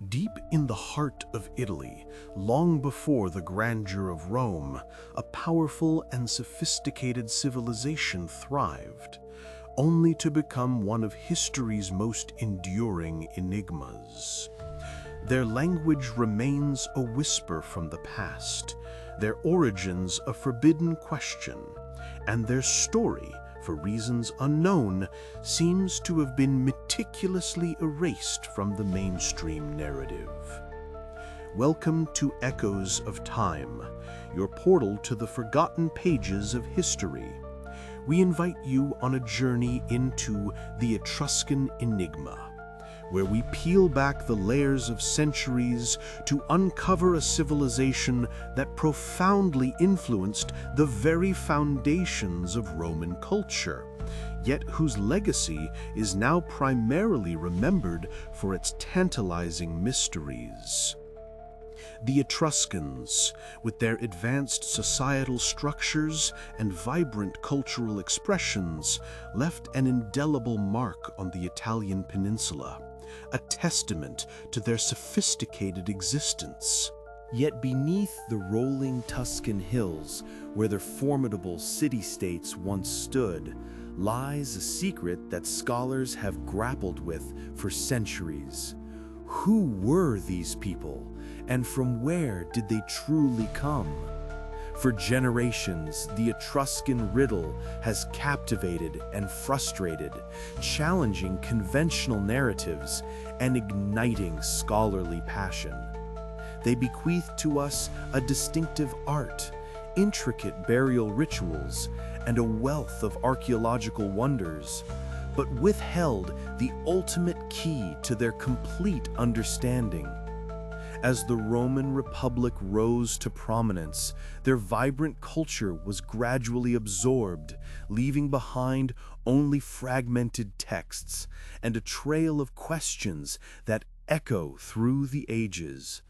Deep in the heart of Italy, long before the grandeur of Rome, a powerful and sophisticated civilization thrived, only to become one of history's most enduring enigmas. Their language remains a whisper from the past, their origins a forbidden question, and their story, for reasons unknown, seems to have been meticulously erased from the mainstream narrative. Welcome to Echoes of Time, your portal to the forgotten pages of history. We invite you on a journey into the Etruscan Enigma, where we peel back the layers of centuries to uncover a civilization that profoundly influenced the very foundations of Roman culture, yet whose legacy is now primarily remembered for its tantalizing mysteries. The Etruscans, with their advanced societal structures and vibrant cultural expressions, left an indelible mark on the Italian peninsula, a testament to their sophisticated existence. Yet beneath the rolling Tuscan hills, where their formidable city-states once stood, lies a secret that scholars have grappled with for centuries. Who were these people, and from where did they truly come? For generations, the Etruscan riddle has captivated and frustrated, challenging conventional narratives and igniting scholarly passion. They bequeath to us a distinctive art, intricate burial rituals, and a wealth of archaeological wonders, but withheld the ultimate key to their complete understanding. As the Roman Republic rose to prominence, their vibrant culture was gradually absorbed, leaving behind only fragmented texts and a trail of questions that echo through the ages.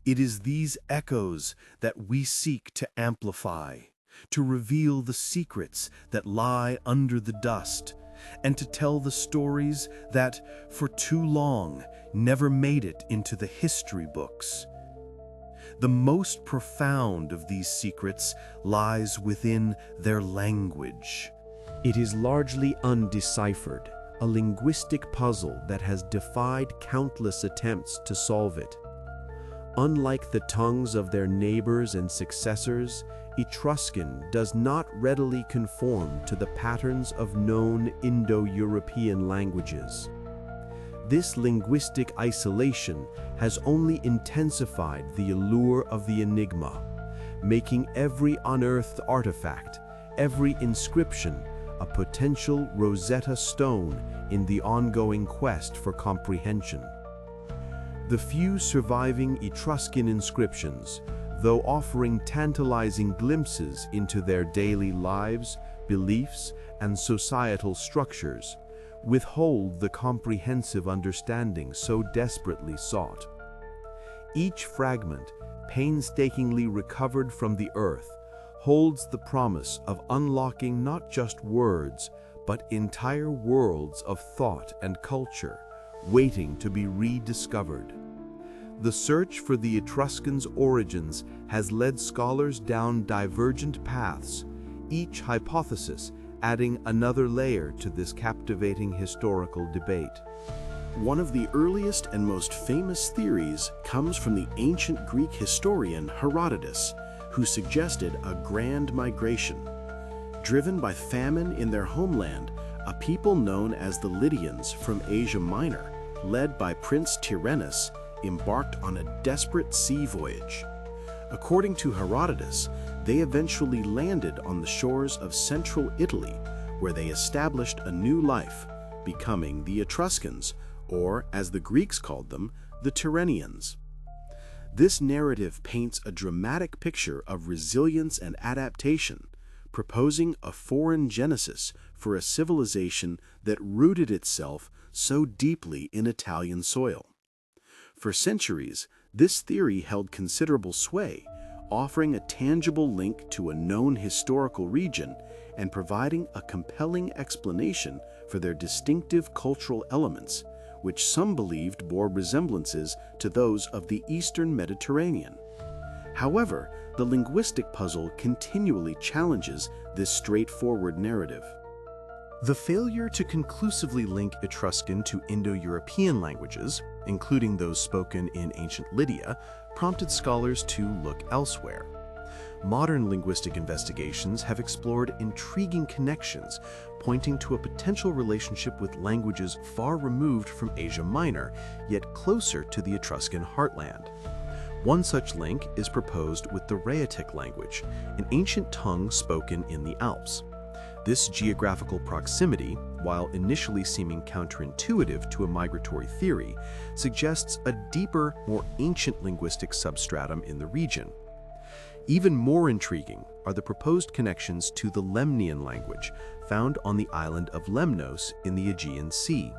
It is these echoes that we seek to amplify, to reveal the secrets that lie under the dust, and to tell the stories that, for too long, never made it into the history books. The most profound of these secrets lies within their language. It is largely undeciphered, a linguistic puzzle that has defied countless attempts to solve it. Unlike the tongues of their neighbors and successors, Etruscan does not readily conform to the patterns of known Indo-European languages. This linguistic isolation has only intensified the allure of the enigma, making every unearthed artifact, every inscription, a potential Rosetta Stone in the ongoing quest for comprehension. The few surviving Etruscan inscriptions, though offering tantalizing glimpses into their daily lives, beliefs, and societal structures, withhold the comprehensive understanding so desperately sought. Each fragment, painstakingly recovered from the earth, holds the promise of unlocking not just words, but entire worlds of thought and culture, waiting to be rediscovered. The search for the Etruscans' origins has led scholars down divergent paths, each hypothesis adding another layer to this captivating historical debate. One of the earliest and most famous theories comes from the ancient Greek historian Herodotus, who suggested a grand migration. Driven by famine in their homeland, a people known as the Lydians from Asia Minor, led by Prince Tyrannus, embarked on a desperate sea voyage. According to Herodotus, they eventually landed on the shores of central Italy, where they established a new life, becoming the Etruscans, or as the Greeks called them, the Tyrrhenians. This narrative paints a dramatic picture of resilience and adaptation, proposing a foreign genesis for a civilization that rooted itself so deeply in Italian soil. For centuries, this theory held considerable sway, offering a tangible link to a known historical region and providing a compelling explanation for their distinctive cultural elements, which some believed bore resemblances to those of the Eastern Mediterranean. However, the linguistic puzzle continually challenges this straightforward narrative. The failure to conclusively link Etruscan to Indo-European languages, including those spoken in ancient Lydia, prompted scholars to look elsewhere. Modern linguistic investigations have explored intriguing connections, pointing to a potential relationship with languages far removed from Asia Minor, yet closer to the Etruscan heartland. One such link is proposed with the Rhaetic language, an ancient tongue spoken in the Alps. This geographical proximity, while initially seeming counterintuitive to a migratory theory, suggests a deeper, more ancient linguistic substratum in the region. Even more intriguing are the proposed connections to the Lemnian language, found on the island of Lemnos in the Aegean Sea.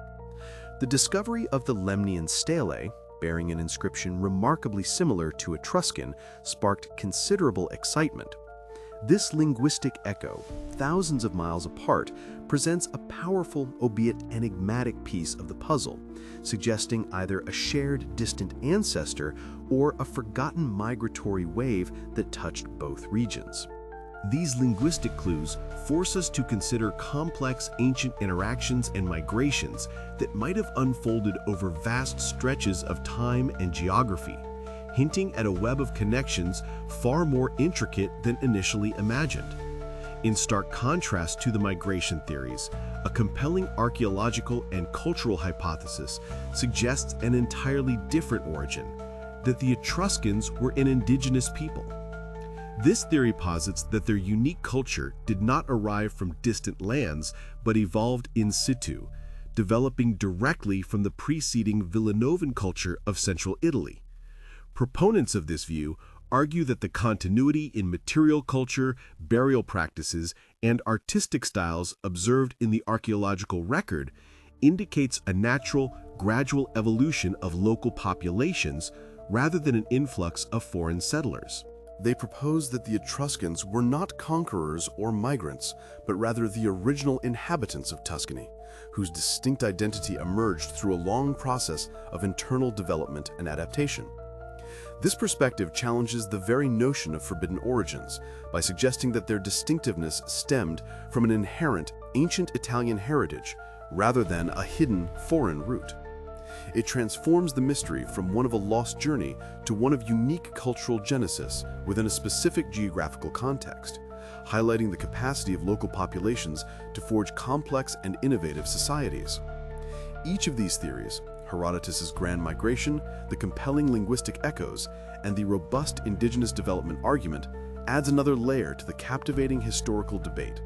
The discovery of the Lemnian stele, bearing an inscription remarkably similar to Etruscan, sparked considerable excitement. This linguistic echo, thousands of miles apart, presents a powerful, albeit enigmatic piece of the puzzle, suggesting either a shared distant ancestor or a forgotten migratory wave that touched both regions. These linguistic clues force us to consider complex ancient interactions and migrations that might have unfolded over vast stretches of time and geography, hinting at a web of connections far more intricate than initially imagined. In stark contrast to the migration theories, a compelling archaeological and cultural hypothesis suggests an entirely different origin, that the Etruscans were an indigenous people. This theory posits that their unique culture did not arrive from distant lands, but evolved in situ, developing directly from the preceding Villanovan culture of central Italy. Proponents of this view argue that the continuity in material culture, burial practices, and artistic styles observed in the archaeological record indicates a natural, gradual evolution of local populations rather than an influx of foreign settlers. They propose that the Etruscans were not conquerors or migrants, but rather the original inhabitants of Tuscany, whose distinct identity emerged through a long process of internal development and adaptation. This perspective challenges the very notion of forbidden origins by suggesting that their distinctiveness stemmed from an inherent ancient Italian heritage rather than a hidden foreign root. It transforms the mystery from one of a lost journey to one of unique cultural genesis within a specific geographical context, highlighting the capacity of local populations to forge complex and innovative societies. Each of these theories, Herodotus's grand migration, the compelling linguistic echoes, and the robust indigenous development argument, adds another layer to the captivating historical debate.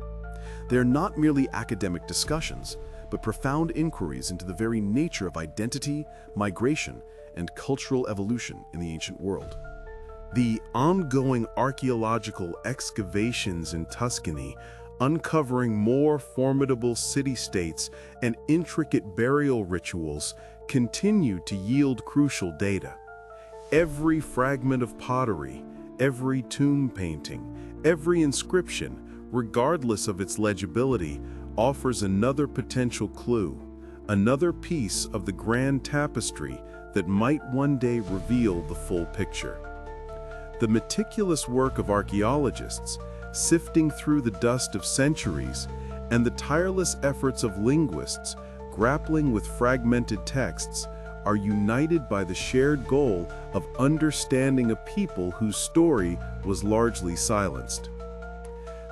They are not merely academic discussions, but profound inquiries into the very nature of identity, migration, and cultural evolution in the ancient world. The ongoing archaeological excavations in Tuscany, uncovering more formidable city-states and intricate burial rituals, continue to yield crucial data. Every fragment of pottery, every tomb painting, every inscription, regardless of its legibility, offers another potential clue, another piece of the grand tapestry that might one day reveal the full picture. The meticulous work of archaeologists, sifting through the dust of centuries, and the tireless efforts of linguists, grappling with fragmented texts, are united by the shared goal of understanding a people whose story was largely silenced.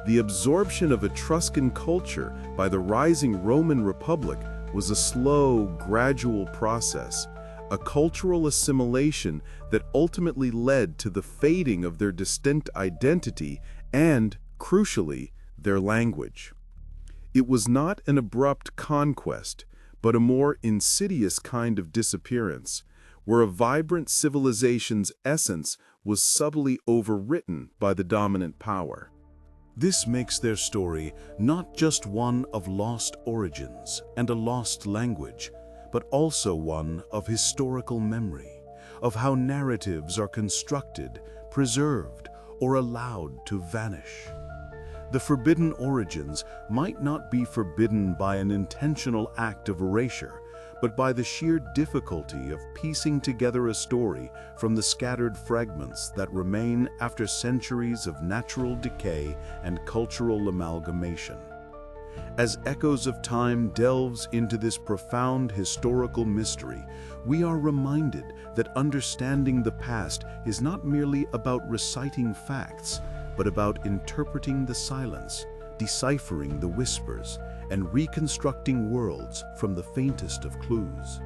The absorption of Etruscan culture by the rising Roman Republic was a slow, gradual process, a cultural assimilation that ultimately led to the fading of their distinct identity and, crucially, their language. It was not an abrupt conquest, but a more insidious kind of disappearance, where a vibrant civilization's essence was subtly overwritten by the dominant power. This makes their story not just one of lost origins and a lost language, but also one of historical memory, of how narratives are constructed, preserved, or allowed to vanish. The forbidden origins might not be forbidden by an intentional act of erasure, but by the sheer difficulty of piecing together a story from the scattered fragments that remain after centuries of natural decay and cultural amalgamation. As Echoes of Time delves into this profound historical mystery, we are reminded that understanding the past is not merely about reciting facts, but about interpreting the silence, deciphering the whispers, and reconstructing worlds from the faintest of clues.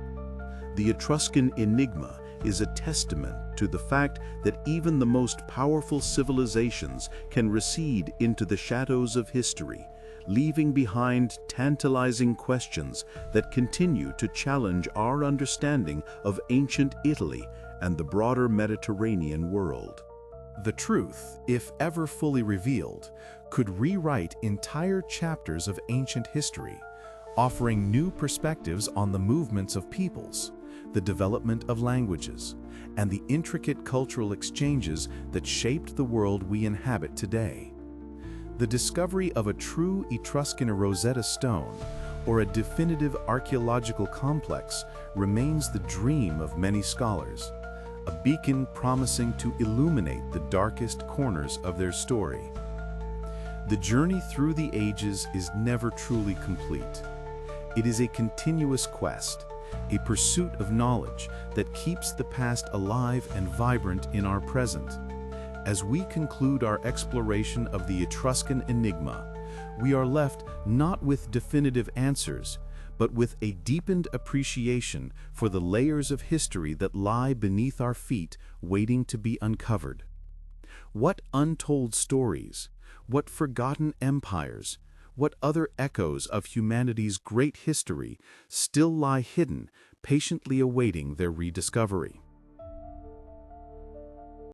The Etruscan Enigma is a testament to the fact that even the most powerful civilizations can recede into the shadows of history, leaving behind tantalizing questions that continue to challenge our understanding of ancient Italy and the broader Mediterranean world. The truth, if ever fully revealed, could rewrite entire chapters of ancient history, offering new perspectives on the movements of peoples, the development of languages, and the intricate cultural exchanges that shaped the world we inhabit today. The discovery of a true Etruscan Rosetta Stone, or a definitive archaeological complex, remains the dream of many scholars, a beacon promising to illuminate the darkest corners of their story. The journey through the ages is never truly complete. It is a continuous quest, a pursuit of knowledge that keeps the past alive and vibrant in our present. As we conclude our exploration of the Etruscan Enigma, we are left not with definitive answers, but with a deepened appreciation for the layers of history that lie beneath our feet, waiting to be uncovered. What untold stories, what forgotten empires, what other echoes of humanity's great history still lie hidden, patiently awaiting their rediscovery?